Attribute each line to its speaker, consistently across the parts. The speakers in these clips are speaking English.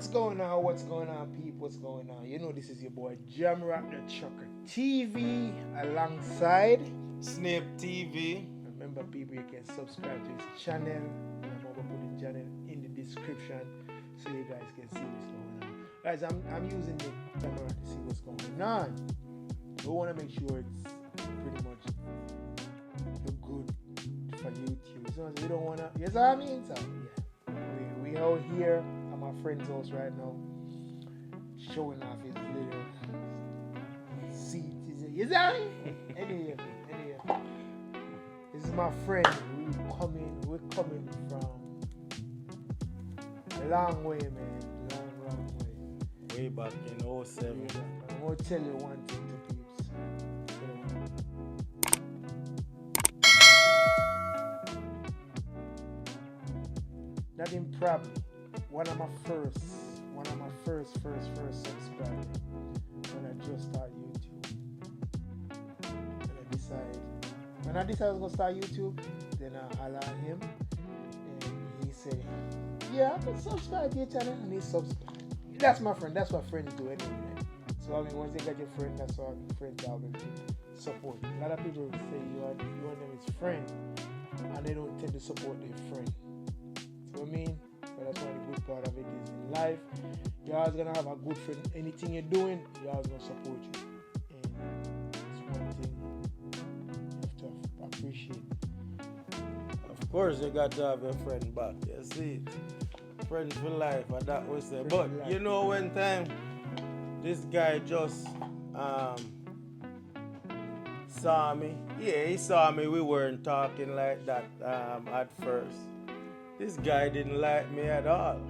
Speaker 1: going on? What's going on, people? What's going on? You know, this is your boy Jamrock the Trucker TV alongside.
Speaker 2: Snip TV.
Speaker 1: Remember, people, you can subscribe to his channel. And I'm going to put his channel in the description so you guys can see what's going on. Guys, I'm using the camera to see what's going on. We want to make sure it's pretty much look good for YouTube. So we don't want to, you know what I mean? So, yeah. We out here at my friend's house right now, showing off his little seat. You know what I mean? Anyway. This is my friend. We're coming from a long way, man. Long way.
Speaker 2: Way back in '07.
Speaker 1: I'm going to tell you one thing to peeps. That him probably one of my first subscribers when I just started YouTube. When I decided I was gonna start YouTube, then I holla at him and he said, yeah, I can subscribe to your channel, and he subscribed. That's my friend, that's what friends do anyway. So I mean, once you get your friend, that's what friends are going to support. A lot of people say you want them as friends and they don't tend to support their friend. So I mean, but that's one of the good part of it is in life, you're always gonna have a good friend. Anything you're doing, you're always gonna support you. And it's one thing you have to appreciate.
Speaker 2: Of course, you got to have your friend back. You see it. Friend for life, and that was it. But you know, one time, this guy just saw me. Yeah, he saw me. We weren't talking like that at first. This guy didn't like me at all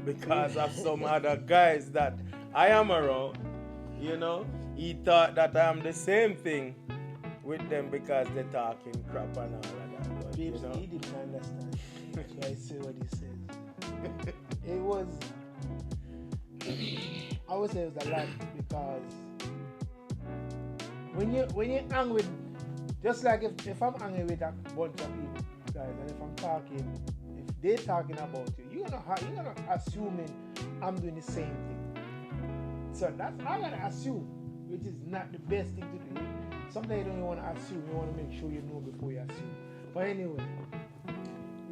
Speaker 2: because of some other guys that I am around. You know, he thought that I'm the same thing with them because they're talking crap and all of that. But,
Speaker 1: Babes,
Speaker 2: you know,
Speaker 1: he didn't understand. So I say what he says. It was, I would say it was a lot because when you hang with, just like if I'm hanging with a bunch of people, guys, and if I'm talking, if they're talking about you, you're gonna assuming I'm doing the same thing. So that's I'm gonna assume, which is not the best thing to do. Sometimes you don't even want to assume. You want to make sure you know before you assume. But anyway,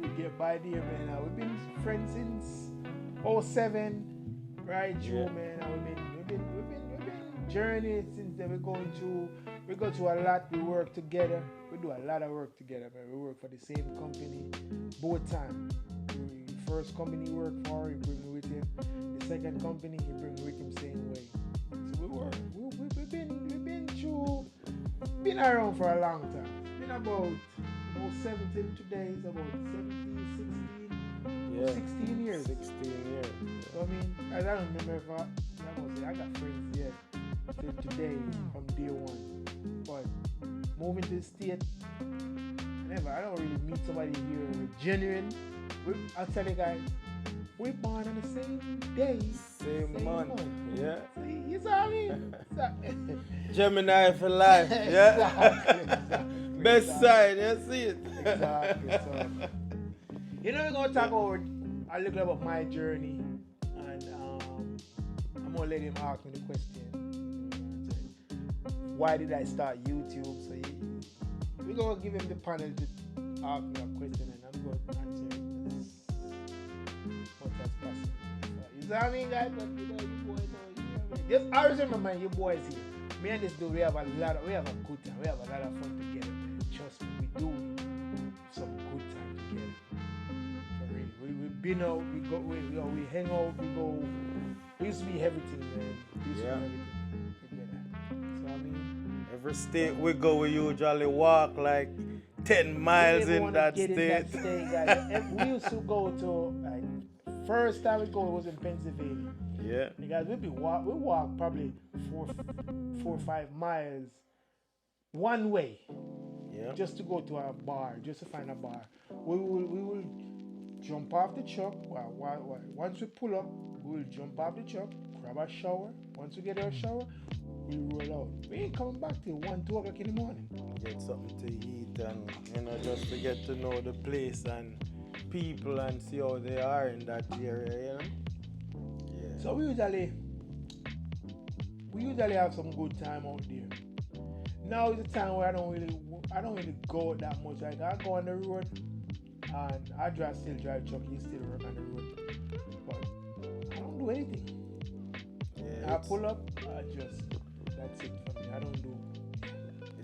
Speaker 1: we get by there, man. We've been friends since '07, right, Joe,
Speaker 2: Yeah.
Speaker 1: man. And we've been journeying since then. We go through a lot. We work together. We do a lot of work together, man. We work for the same company both times. The first company he worked for, he bring me with him. The second company, he bring me with him same way. So we work. We've been around for a long time. It's been about 17 today. It's about 16 years.
Speaker 2: 16 years.
Speaker 1: So I mean, I don't remember if I got friends yet till today from day one. But moving to the state, I don't really meet somebody here genuine. I'll tell you guys, we're born on the same day,
Speaker 2: Same month. Yeah.
Speaker 1: See, you know what I mean?
Speaker 2: Gemini for life. Yeah.
Speaker 1: Exactly.
Speaker 2: Best side. You see it.
Speaker 1: Exactly. So, we're gonna talk about a little about my journey, and I'm gonna let him ask me the question. Why did I start YouTube? So we're gonna give him the panel to ask me a question, and I'm gonna answer it as much as possible. So, you know what I mean, guys? But you boys know. Just always remember, you boys here. Me and this dude, we have a good time. We have a lot of fun together, man. Trust me, we do some good time together. For real. We've been out, we hang out, we used to be everything, man. We used to be everything together. So I mean,
Speaker 2: Every state we go, we usually walk like 10 miles in that state.
Speaker 1: Guys. We used to go to, like, first time we go was in Pennsylvania.
Speaker 2: Yeah.
Speaker 1: Guys, we walk probably 4 or 5 miles one way.
Speaker 2: Yeah.
Speaker 1: Just to go to a bar, just to find a bar. We will jump off the truck. Once we pull up, we will jump off the truck, grab a shower. Once we get our shower, we roll out. We ain't coming back till 1, 2 o'clock in the morning.
Speaker 2: Get something to eat and just to get to know the place and people and see how they are in that area,
Speaker 1: So we usually have some good time out there. Now is the time where I don't really go out that much. Like I go on the road and still drive truck. You still work on the road, but I don't do anything.
Speaker 2: Yeah,
Speaker 1: I pull up, that's it for me. I don't do.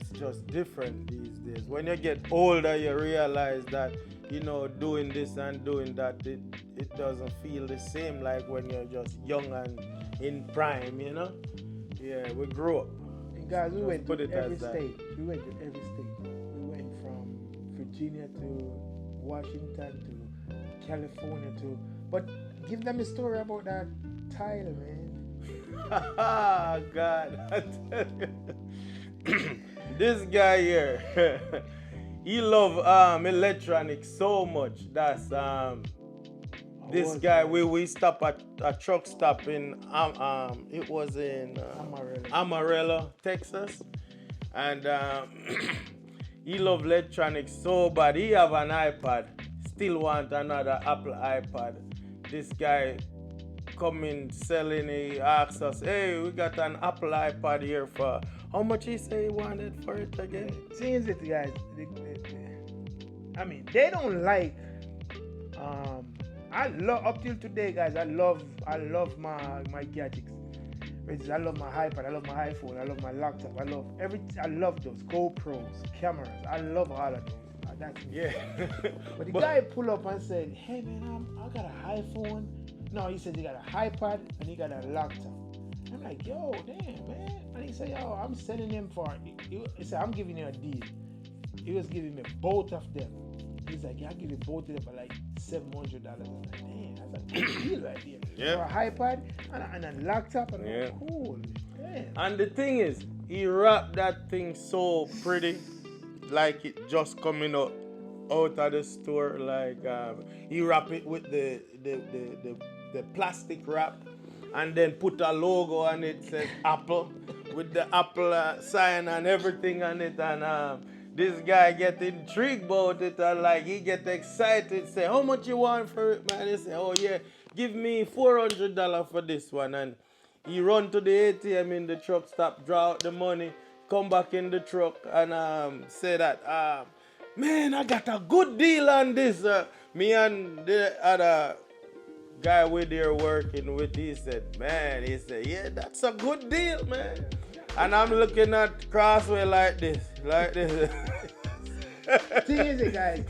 Speaker 2: it's just different these days. When you get older, you realize that doing this and doing that, it doesn't feel the same like when you're just young and in prime. Yeah, we grew up.
Speaker 1: And guys, we
Speaker 2: Just
Speaker 1: went
Speaker 2: put
Speaker 1: to
Speaker 2: it
Speaker 1: every
Speaker 2: as that.
Speaker 1: state. We went to every state. We went from Virginia to Washington to California to. But give them a story about that tile, man.
Speaker 2: God, I tell you. This guy here, he love electronics so much. That's this
Speaker 1: was
Speaker 2: guy.
Speaker 1: that?
Speaker 2: We stop at a truck stop in it was in
Speaker 1: Amarillo.
Speaker 2: Amarillo, Texas, and he love electronics so bad. He have an iPad, still want another Apple iPad. This guy coming selling, he asks us, hey, we got an Apple iPad here for how much he say he wanted for it again?
Speaker 1: Seems it, guys. I mean, they don't like. I love up till today, guys. I love my gadgets. I love my iPad. I love my iPhone. I love my laptop. I love those GoPros, cameras. I love all of those. That's me.
Speaker 2: Yeah.
Speaker 1: But the guy pulled up and said, "Hey man, I got an iPhone." No, he said he got an iPad and he got a laptop. I'm like, yo, damn, man. And he said, yo, I'm sending him for. He said, I'm giving you a deal. He was giving me both of them. He's like, yeah, I'll give you both of them for like $700. I'm like, damn, that's a good deal right there.
Speaker 2: Yeah.
Speaker 1: For an iPad and a laptop. And
Speaker 2: Yeah.
Speaker 1: I'm like, cool. Damn.
Speaker 2: And the thing is, he wrapped that thing so pretty, like it just coming out of the store. Like he wrap it with the plastic wrap, and then put a logo on it, says Apple, with the Apple sign and everything on it. And this guy get intrigued about it, and like he get excited, say, how much you want for it, man? He say, oh yeah, give me $400 for this one. And he run to the ATM in the truck stop, draw out the money, come back in the truck, and say that, man, I got a good deal on this. Me and the other guy we there working with, he said, yeah, that's a good deal, man. And I'm looking at Crossway like this.
Speaker 1: Thing is, guys,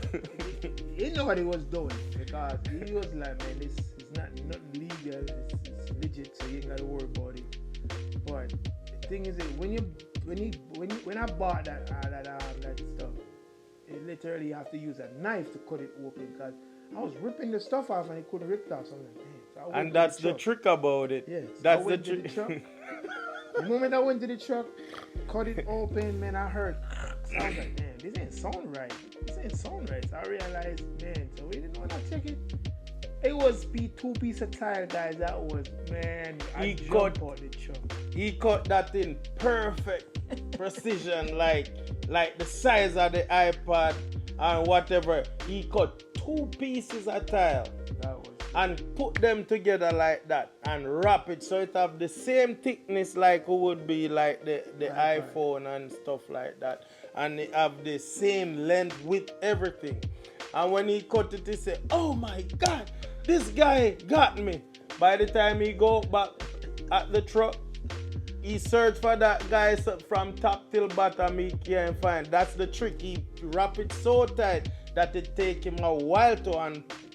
Speaker 1: he knew what he was doing because he was like, man, this is not legal, it's legit, so you ain't gotta worry about it. But the thing is, when I bought that stuff, it literally you have to use a knife to cut it open because I was ripping the stuff off and it couldn't rip it off. So I'm like, damn. So I went
Speaker 2: And
Speaker 1: to
Speaker 2: that's the
Speaker 1: truck.
Speaker 2: trick about it.
Speaker 1: Yes.
Speaker 2: That's
Speaker 1: I
Speaker 2: the
Speaker 1: went to the truck.
Speaker 2: trick.
Speaker 1: The moment I went to the truck, cut it open, man, I heard. So I was like, man, this ain't sound right. So I realized, man, so we didn't want to check it. It was two piece of tile, guys. That was, man, I jumped out the truck.
Speaker 2: He cut that in perfect precision, like the size of the iPad and whatever. He cut 2 pieces of tile
Speaker 1: That was.
Speaker 2: and put them together like that and wrap it so it have the same thickness like it would be like the iPhone and stuff like that, and it have the same length with everything. And when he cut it, he said, oh my God, this guy got me. By the time he go back at the truck, he searched for that guy from top till bottom, he can't find. That's the trick. He wrap it so tight that it take him a while to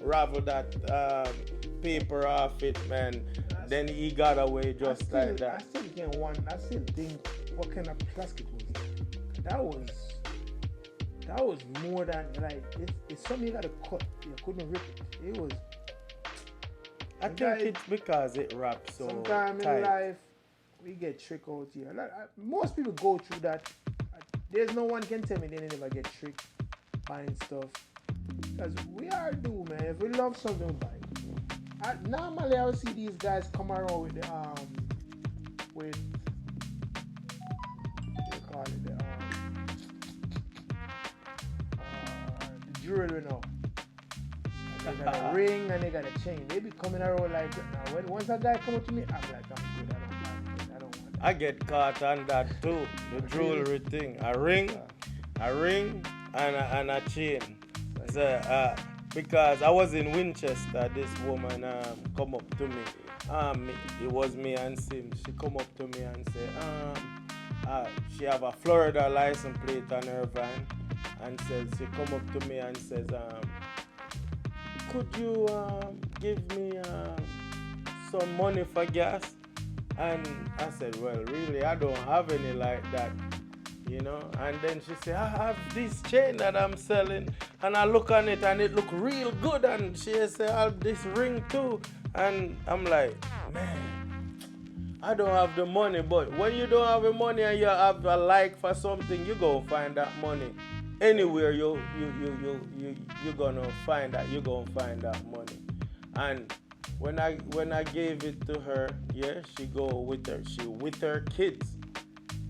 Speaker 2: unravel that paper off it, man. Then he got away just like that.
Speaker 1: I still think what kind of plastic was that? That was more than like it's something you gotta cut. You couldn't rip it. It was.
Speaker 2: I think it's because it wraps so
Speaker 1: Sometimes
Speaker 2: tight.
Speaker 1: in life we get tricked out here. Most people go through that. There's no one can tell me they never get tricked buying stuff. Because we are do, man. If we love something, we buy it. Normally I will see these guys come around with the what do you call it, the jewelry now. They got a ring and they got a chain. They be coming around like that now. Once a guy come up to me, I'm like, I'm good. I don't want that.
Speaker 2: I get caught on that too. The jewelry thing. A ring, and a chain. So, because I was in Winchester, this woman come up to me. It was me and Sim. She come up to me and say, she have a Florida license plate on her van, and says she come up to me and says, could you give me some money for gas? And I said, well, really, I don't have any like that, you know. And then she said, I have this chain that I'm selling, and I look on it and it look real good. And she said, I have this ring too. And I'm like, man, I don't have the money. But when you don't have the money and you have a like for something, you go find that money. Anywhere you're gonna find that, you're gonna find that money. And when I gave it to her, yeah, she with her kids.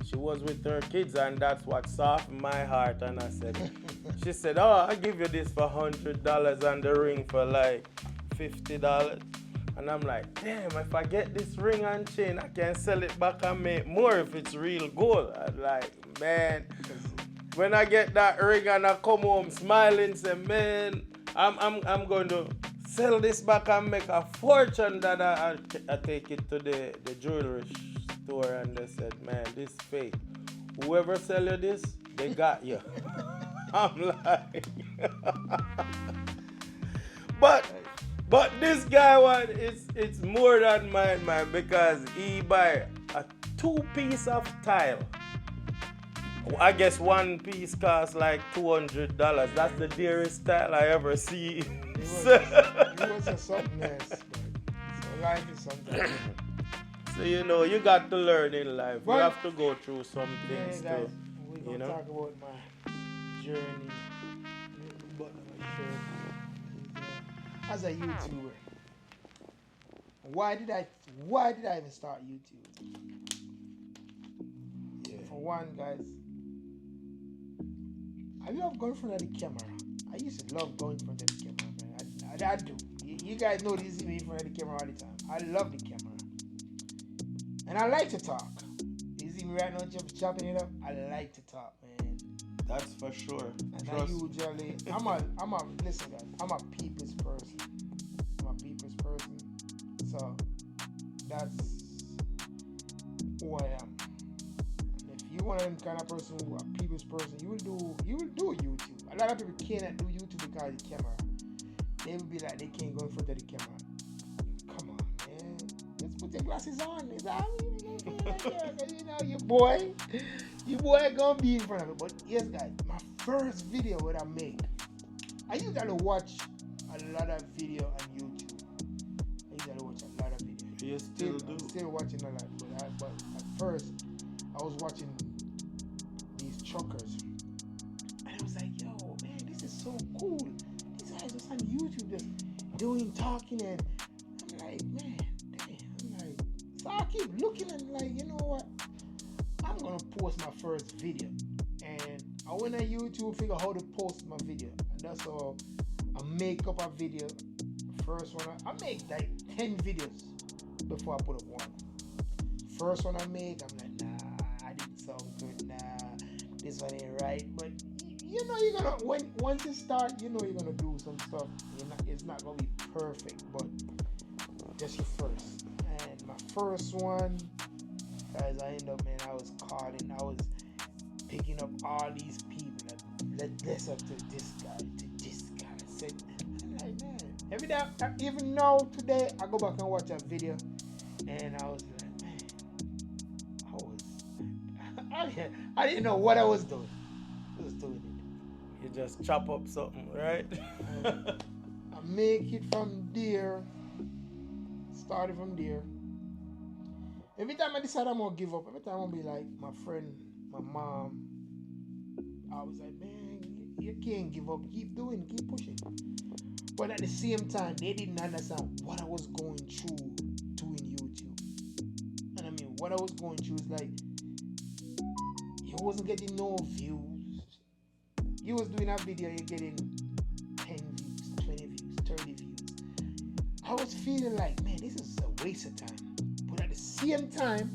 Speaker 2: She was with her kids, and that's what softened my heart. And I said, she said, oh, I give you this for $100 and the ring for like $50. And I'm like, damn, if I get this ring and chain, I can sell it back and make more if it's real gold. I'm like, man, when I get that ring and I come home smiling, say, man, I'm going to sell this back and make a fortune. That I take it to the jewelry store, and they said, man, this fake. Whoever sell you this, they got you. I'm like, but this guy one, it's more than mine, man, because he buy a 2-piece of tile. I guess one piece costs like $200. That's the dearest tile I ever see.
Speaker 1: It was a something else, but so life is something.
Speaker 2: So you got to learn in life. You have to go through some things
Speaker 1: guys,
Speaker 2: too.
Speaker 1: We're gonna talk about my journey, but my journey as a YouTuber. Why did I even start YouTube? Yeah. For one, guys, I love going in front of the camera. I used to love going in front of the camera, man. I do. You guys know this, see me in front of the camera all the time. I love the camera. And I like to talk. You see me right now chopping it up? I like to talk, man.
Speaker 2: That's for sure.
Speaker 1: And I usually, listen guys, I'm a people's person. So, that's who I am. And if you want them kind of person who are people's person, you will do YouTube. A lot of people cannot do YouTube because of the camera. They will be like, they can't go in front of the camera. Come on, man. Just put your glasses on. Is that your boy gonna be in front of it. But yes, guys, my first video that I made, I usually watch a lot of video on YouTube.
Speaker 2: You still do.
Speaker 1: I'm still watching a lot, but at first I was watching these truckers, and I was like, yo, man, this is so cool. These guys just on YouTube just talking, and I'm like, man, damn. I'm like, so I keep looking and like, you know what? I'm gonna post my first video, and I went on YouTube, figure out how to post my video, and that's how I make up a video. First one, I make like 10 videos before I put up one. First one I make, I'm like, nah, I didn't sound good, nah, this one ain't right. But you're gonna, once you start, you're gonna do some stuff. It's not gonna be perfect, but just your first. And my first one, guys, I was picking up all these people that listen to this guy, said, I'm like, man, every day, even now today, I go back and watch a video, and I was like, man, I didn't know what I was doing. I was doing it.
Speaker 2: You just chop up something, right?
Speaker 1: I make it from there. Started from there. Every time I decide I'm gonna give up, every time I'm gonna be like my friend, my mom, I was like, man, you can't give up. Keep doing, keep pushing. But at the same time, they didn't understand what I was going through doing YouTube. And I mean, what I was going through is like, you wasn't getting no views. You was doing a video, you're getting 10 views, 20 views, 30 I was feeling like, man, this is a waste of time. But at the same time,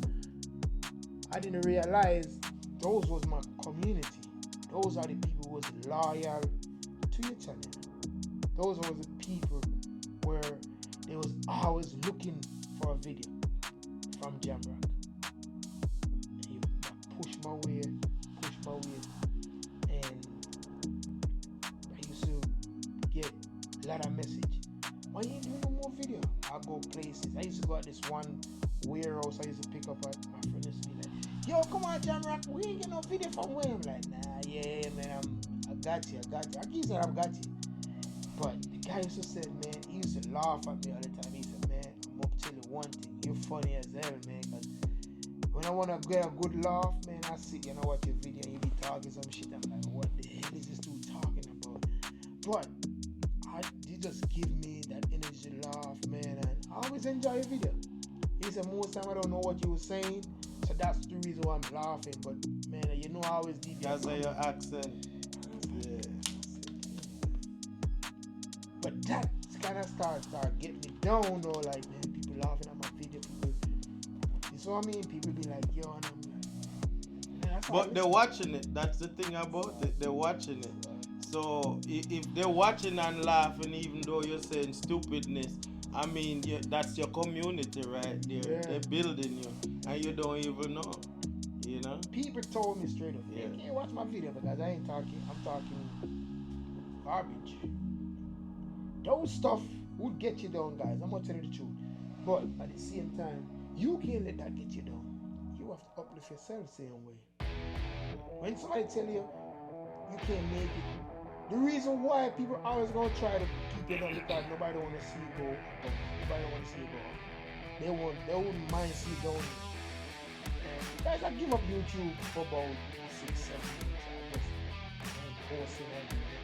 Speaker 1: I didn't realize those was my community. Those are the people who was loyal to your channel. Those were the people where they was always looking for a video from Jamrock. And you push my way, and I used to get a lot of message. Why you ain't doing no more video? I go places. I used to go at this one warehouse I used to pick up at. My friend used to be like, yo, come on, Jamrock, we ain't get no video from where? I'm like, nah, yeah, man, I got you. I keep saying I got you. But the guy used to say, man, he used to laugh at me all the time. He said, man, I'm up to you one thing. You're funny as hell, man. Cause when I want to get a good laugh, man, I sit and I watch your video and you be talking some shit. I'm like, what the hell is this dude talking about? But you just give me that energy to laugh, man. And I always enjoy your video. He said, most time I don't know what you were saying. So that's the reason why I'm laughing. But, man, you know I always did that.
Speaker 2: That's your accent. Yeah.
Speaker 1: But that kind of start getting me down, though. Like, man, people laughing at my video. People, you see what I mean? People be like, yo, and I'm like, man,
Speaker 2: but they're watching it. That's the thing about it. They're watching it. So if they're watching and laughing, even though you're saying stupidness, I mean, that's your community right there. Yeah. They're building you, and you don't even know. You know?
Speaker 1: People told me straight up, you can't watch my video because I ain't talking. I'm talking garbage. Those stuff would get you down, guys. I'm gonna tell you the truth. But at the same time, you can't let that get you down. You have to uplift yourself the same way. When somebody tell you you can't make it, the reason why people always gonna try to keep you down because nobody wanna see you go up. Nobody wanna see you go up. They wouldn't mind see you down. Guys, I give up YouTube for about 6-7 years. I just posting everything.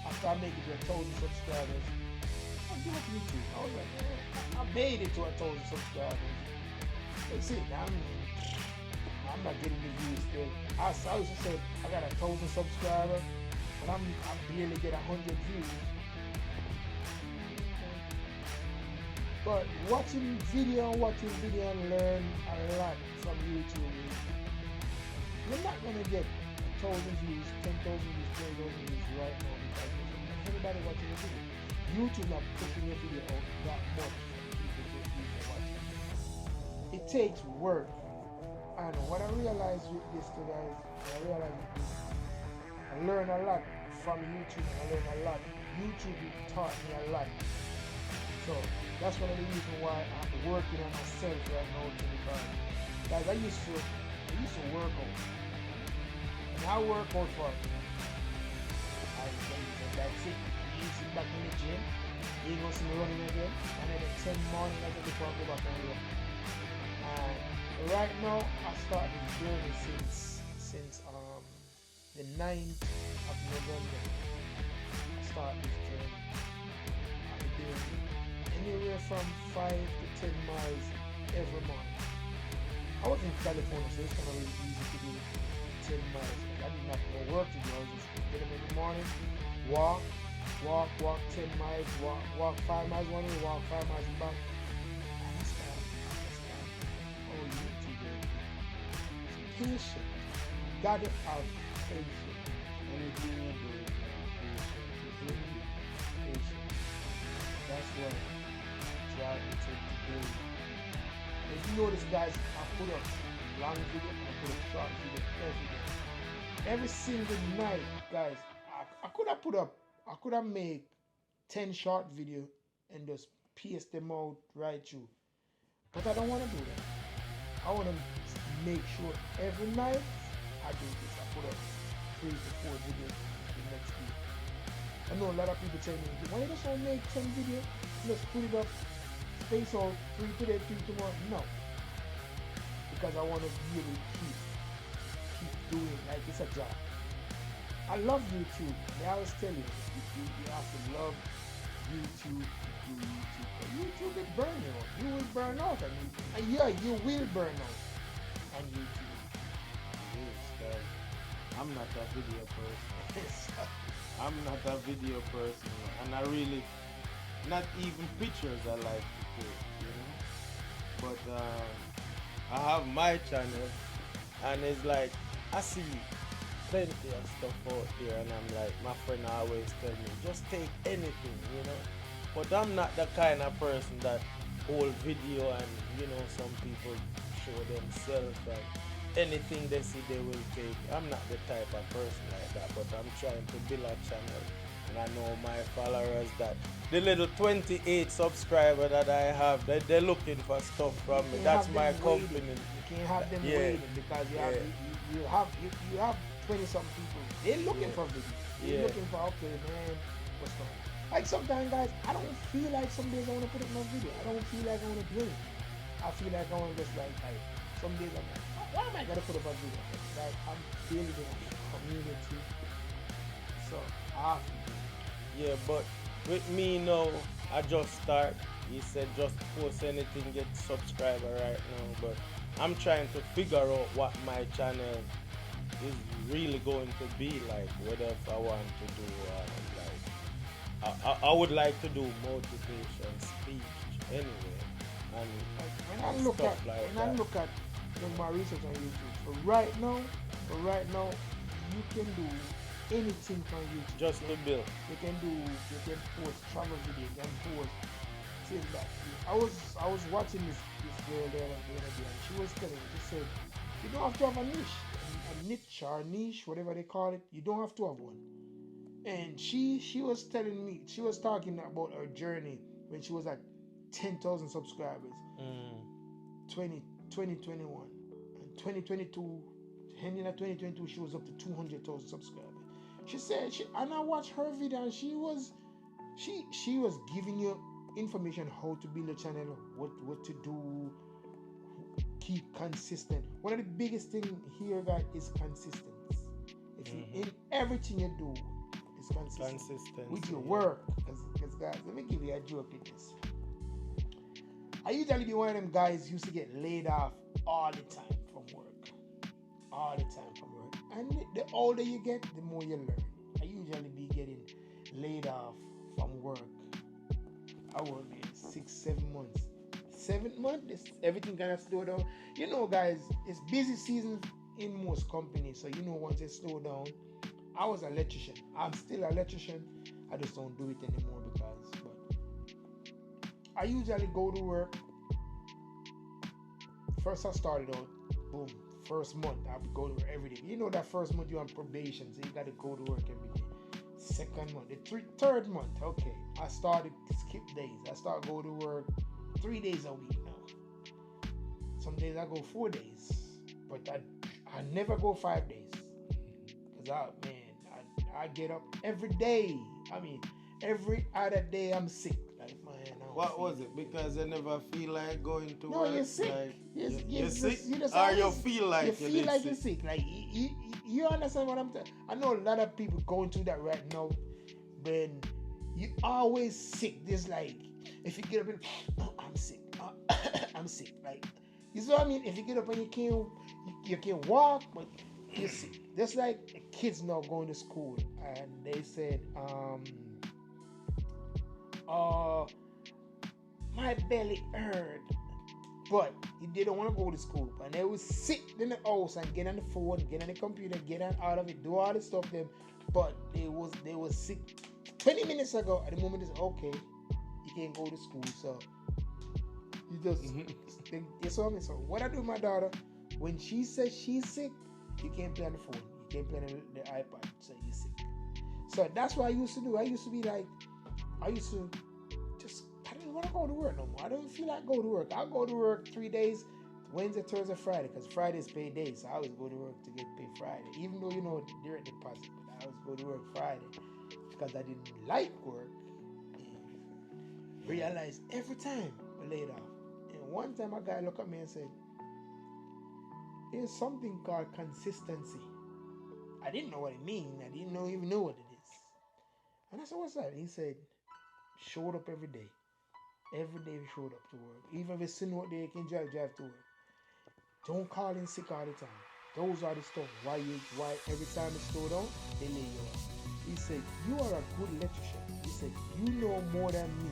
Speaker 1: After I make it to 1,000 subscribers, I give up YouTube. I was like, man, I made it to 1,000 subscribers. That's it. I'm not getting the views still. I used to say I got 1,000 subscribers, but I barely get 100 views. But watching video and learn a lot from YouTube. You're not gonna get 1,000 views, 10,000 views, 20,000 views right now because everybody watching your video. YouTube not pushing your video out that much for people to watch it. It takes work. And what I realized with this today is I learned a lot from YouTube. I learned a lot. YouTube taught me a lot. So that's one of the reasons why I'm working on myself right now too, because guys, I used to work out. And I work out for that's it. You sit back in the gym, you ain't gonna see me running again, and then at 10 morning I go back and run. And right now I started this journey since the 9th of November. I started this journey. I've been doing anywhere from 5 to 10 miles every morning. I was in California, so it's kind of really easy to do 10 miles. I didn't have no work to do. I was just get up in the morning, walk 10 miles, walk 5 miles one way, walk 5 miles back. And that's all you need to do. Patient. Gotta have patience.
Speaker 2: Anything you do,
Speaker 1: patient. That's what drive me to do. If you notice, guys, I put up long video, I put up short video every day. Every single night, guys, I could have made 10 short video and just paste them out right through. But I don't want to do that. I want to make sure every night I do this. I put up 3 to 4 videos the next week. I know a lot of people tell me, why you just don't make 10 videos? Just put it up, space out, 3 today, 3 tomorrow. No. Because I want to be able to keep doing like it's a job. I love YouTube. I always tell you, you have to love YouTube to do YouTube. But YouTube will burn you out. You will burn out on YouTube. And yeah, you will burn out on YouTube.
Speaker 2: Yes, guys. I'm not a video person. I'm not a video person. And I really, not even pictures I like to take, you know. But I have my channel, and it's like I see plenty of stuff out there, and I'm like, my friend always tell me, just take anything, you know. But I'm not the kind of person that whole video and some people show themselves and anything they see they will take. I'm not the type of person like that, but I'm trying to build a channel, and I know my followers that the little 28 subscriber that I have, they're looking for stuff from me. That's my company.
Speaker 1: You can't have them waiting because you have 20 something people. They're looking for videos. They're looking for, okay, man, what's going on? Like sometimes, guys, I don't feel like some days I want to put up my video. I don't feel like I want to do it. I feel like I want to just like some days I'm like, why am I gonna put up a video? Like I'm building a community, so I have to do it.
Speaker 2: Yeah, but with me now, I just start. He said just post anything, get subscriber right now. But I'm trying to figure out what my channel is really going to be like. Whether if I want to do I would like to do motivation speech anyway, and
Speaker 1: when I look at my research on YouTube, for right now, you can do anything on YouTube.
Speaker 2: Just to build.
Speaker 1: You can post travel video, you can post things like that. I was watching this girl there the other day, and she was telling me, she said, you don't have to have a niche or a niche, whatever they call it. You don't have to have one. And she was telling me, she was talking about her journey when she was at 10,000 subscribers. 2021 and 2022, ending at 2022, she was up to 200,000 subscribers. She said, and I watched her video, and she was giving you information how to build a channel, what to do, keep consistent. One of the biggest things here, guys, is consistency. If you in everything you do, it's consistency with your work. Because guys, let me give you a joke with this. I usually be one of them guys who used to get laid off all the time from work. And the older you get, the more you learn. I usually be getting laid off from work. I work there 6-7 months. 7 months, everything kind of slow down. You know, guys, it's busy season in most companies. So, once it slow down, I was an electrician. I'm still an electrician. I just don't do it anymore but I usually go to work. First I started out, boom, first month I would go to work every day. You know that first month you're on probation, so you got to go to work every day. Second month, third month, okay, I started to skip days. I start go to work 3 days a week now. Some days I go 4 days, but I never go 5 days. Because I get up every day. I mean, every other day I'm sick. Like, man,
Speaker 2: what was it? Because I never feel like going to work.
Speaker 1: No, you're sick.
Speaker 2: Like,
Speaker 1: you're
Speaker 2: sick?
Speaker 1: Or
Speaker 2: you feel like
Speaker 1: you're sick. Like, you understand what I'm saying? I know a lot of people going through that right now. When you always sick, there's like, if you get up and, I'm sick. I'm sick. Like, you see what I mean? If you get up and you can't walk, but you're sick. Just like kids now going to school, and they said, my belly hurt, but they don't want to go to school, and they was sit in the house and get on the phone, get on the computer, get out of it, do all this stuff. Them, but they was sick 20 minutes ago. At the moment, it's okay. You can't go to school, so you just you saw me. So what I do with my daughter, when she says she's sick, you can't play on the phone, you can't play on the iPad, so you're sick. So that's what I used to do. I used to just, I didn't want to go to work no more. I don't feel like go to work. I'll go to work 3 days, Wednesday, Thursday, Friday, because Friday is pay day, so I always go to work to get paid Friday. Even though, direct deposit, but I always go to work Friday because I didn't like work. And realize every time I laid off. And one time a guy looked at me and said, there's something called consistency. I didn't know what it means. I didn't even know what it is. And I said, what's that? And he said, showed up every day. Every day we showed up to work. Even if it's sitting out there, you can drive to work. Don't call in sick all the time. Those are the stuff. Why every time it slow down, they lay you off. He said, you are a good electrician. He said, you know more than me.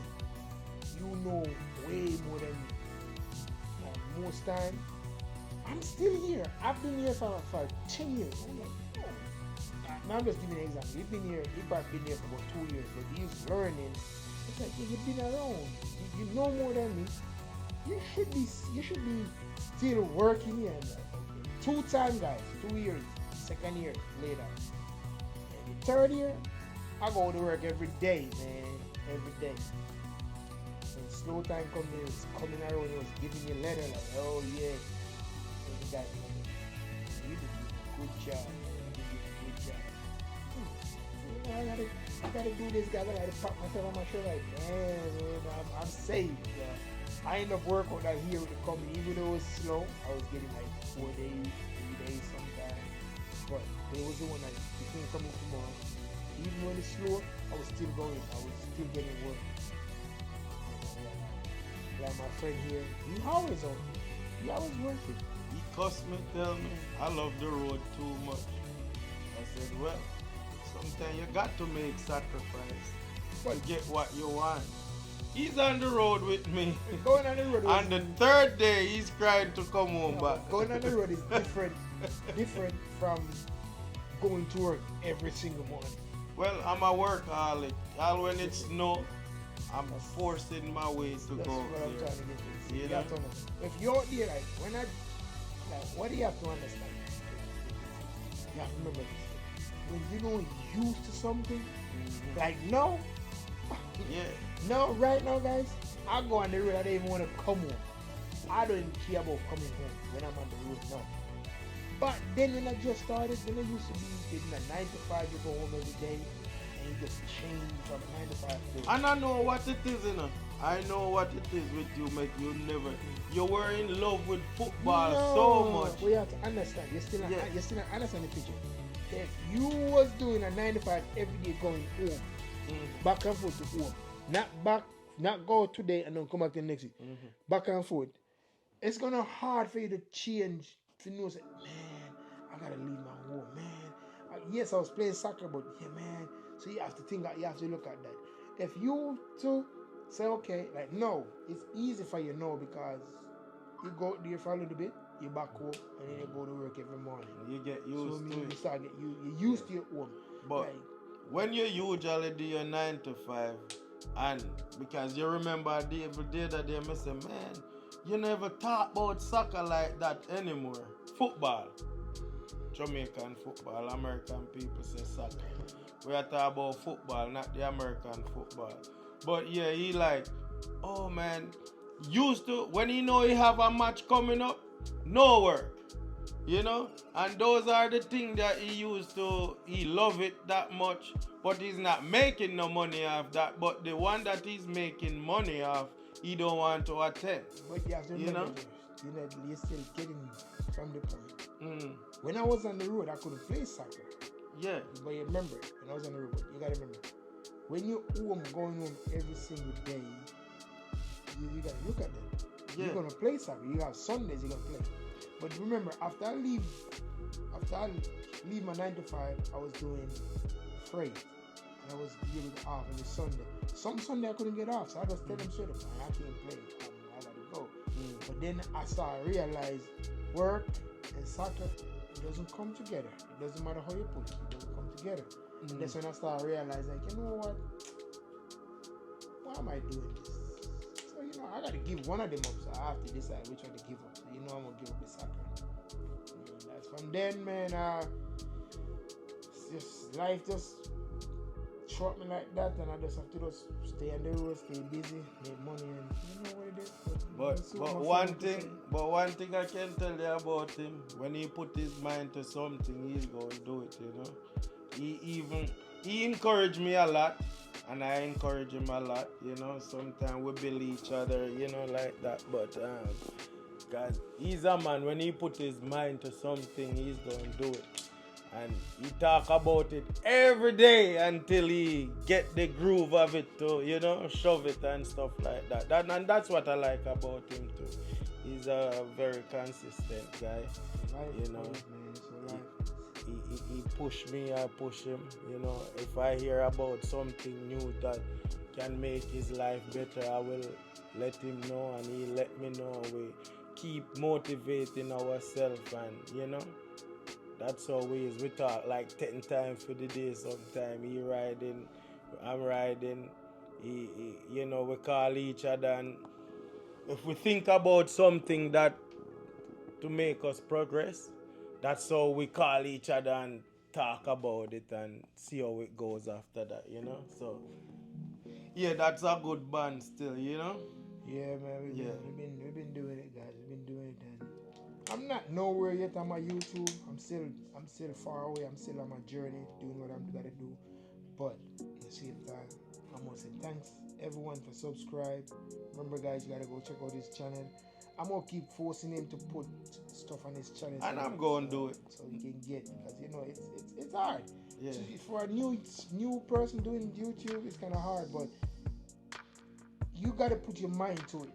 Speaker 1: You know way more than me. And most time, I'm still here. I've been here for 10 years. I'm like, oh. Now I'm just giving an example. He's been here, he probably been here for about 2 years, but he's learning. It's like, you've been around. You know more than me. You should be still working here. 2 times, guys. 2 years. 2nd year later. And the 3rd year, I go to work every day, man. Every day. When slow time coming around, he was giving me a letter like, oh yeah. And the guy, you did a good job. You did a good job. You know, I gotta do this, guys. I gotta pop myself on my shoulder like, man, I'm saved. I end up working out here with the company, even though it was slow. I was getting like 4 days, 3 days sometimes. But they was doing like, you couldn't come in tomorrow. Even when it's slow, I was still going. I was still getting work. Like my friend here, he always on. He always working.
Speaker 2: He cussed me, tell me, I love the road too much. I said, well, sometimes you got to make sacrifice to get what you want. He's on the road with me.
Speaker 1: Going on the road.
Speaker 2: On the 3rd day, he's crying to come home back.
Speaker 1: Going on the road is different from going to work every single morning.
Speaker 2: Well, I'm a workaholic. All when it snow, I'm forcing my way to
Speaker 1: That's
Speaker 2: go
Speaker 1: what I'm
Speaker 2: there.
Speaker 1: trying to get to.
Speaker 2: You
Speaker 1: You
Speaker 2: know?
Speaker 1: have to know. If you're there, what do you have to understand? You have to remember this. When you don't used to something, like no,
Speaker 2: Yeah.
Speaker 1: no, right now, guys, I go on the road. I don't even want to come home. I don't even care about coming home when I'm on the road now. But then when I just started, when I used to be in a 9 to 5, you go home every day, and you just change from 9 to 5 to
Speaker 2: And I know what it is, you know. I know what it is with you, mate. You were in love with football so much.
Speaker 1: We have to understand. You still understand the picture. If you was doing a 9 to 5 every day going home, back and forth to home, not go today and then come back the next week, back and forth, it's gonna hard for you to change. To know, say, man, I gotta leave my home, man. Yes, I was playing soccer, but yeah, man. So you have to think, you have to look at that. If you to say, okay, like no, it's easy for you now because you go there for a little bit, you back home, and then you go to work every morning.
Speaker 2: You get used to it.
Speaker 1: You start you used to your home.
Speaker 2: But
Speaker 1: like,
Speaker 2: when you usually do your 9 to 5, and because you remember the every day that they say, man, you never talk about soccer like that anymore. Football. Jamaican football. American people say soccer. We are talking about football, not the American football. But yeah, he like, oh man, used to, when he know he have a match coming up, no work. You know? And those are the things that he used to, he love it that much, but he's not making no money off that. But the one that he's making money off, he don't want to attend.
Speaker 1: But you have to remember, you're still getting from the point. When I was on the road, I couldn't play soccer.
Speaker 2: Yeah.
Speaker 1: But you remember, when I was on the road, you gotta remember, when you're home, going home every single day, you gotta look at that. Yeah. You're gonna play soccer. You have Sundays you're gonna play. But remember, after I leave my 9 to 5, I was doing freight. And I was giving off on the Sunday. Some Sunday I couldn't get off, so I just tell them straight up, I can't play. I gotta go. But then I started to realize work and soccer, it doesn't come together. It doesn't matter how you put it, it doesn't come together. And that's when I started to realize, like, you know what? Why am I doing this? So, you know, I gotta give one of them up, so I have to decide which one to give up. So, you know, I'm gonna give up the soccer. And that's from then, man. Life just short me like that, and I just have to just stay on the road, stay busy, make money, and you know what it is.
Speaker 2: But one thing I can tell you about him, when he put his mind to something, he's going to do it, you know. He encouraged me a lot, and I encourage him a lot, you know. Sometimes we build each other, you know, like that. But God, he's a man, when he put his mind to something, he's going to do it. And he talk about it every day until he get the groove of it to, you know, shove it and stuff like that. And that's what I like about him too. He's a very consistent guy. You know, he push me, I push him. You know, if I hear about something new that can make his life better, I will let him know, and he let me know. We keep motivating ourselves, and you know, that's how we is. We talk like 10 times for the day sometime. He riding, I'm riding. You know, we call each other, and if we think about something that to make us progress, that's how we call each other and talk about it and see how it goes after that, you know. So yeah, that's a good band still, you know.
Speaker 1: Yeah, man.
Speaker 2: Yeah.
Speaker 1: We've been doing it, guys. We've been doing it, and I'm not nowhere yet on my YouTube. I'm still far away. I'm still on my journey, doing what I'm gotta do. But at the same time, I must say thanks everyone for subscribe. Remember, guys, you gotta go check out his channel. I'm gonna keep forcing him to put stuff on his channel,
Speaker 2: And I'm gonna do it.
Speaker 1: so he can get, because you know it's hard.
Speaker 2: Yeah.
Speaker 1: For a new person doing YouTube, it's kind of hard, but you gotta put your mind to it.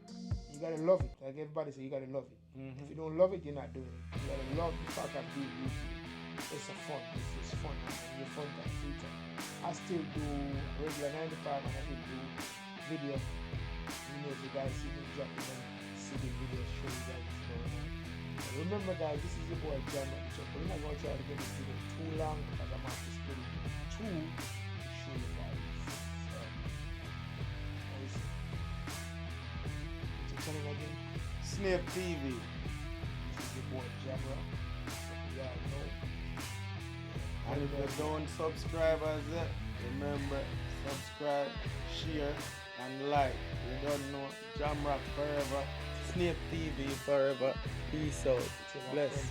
Speaker 1: You gotta love it. Like everybody say, you gotta love it. If you don't love it, you're not doing it. You gotta love the fact of doing YouTube. It's a fun. It's fun. It's fun time, free time. I still do regular 9 to 5, and I still do video. You know, if you guys see me dropping them, see the videos, show you guys what's going on. And remember, guys, this is your boy Jam Rock Show. But we're not gonna try to get this video too long, because I'm have to split it in two to show you guys. What's your channel again?
Speaker 2: Snape TV.
Speaker 1: This is your boy Jam Rock. So y'all know.
Speaker 2: And if you don't subscribe as yet, remember, subscribe, share, and like. You don't know, Jam Rock forever, Snape TV forever. Peace out. Bless.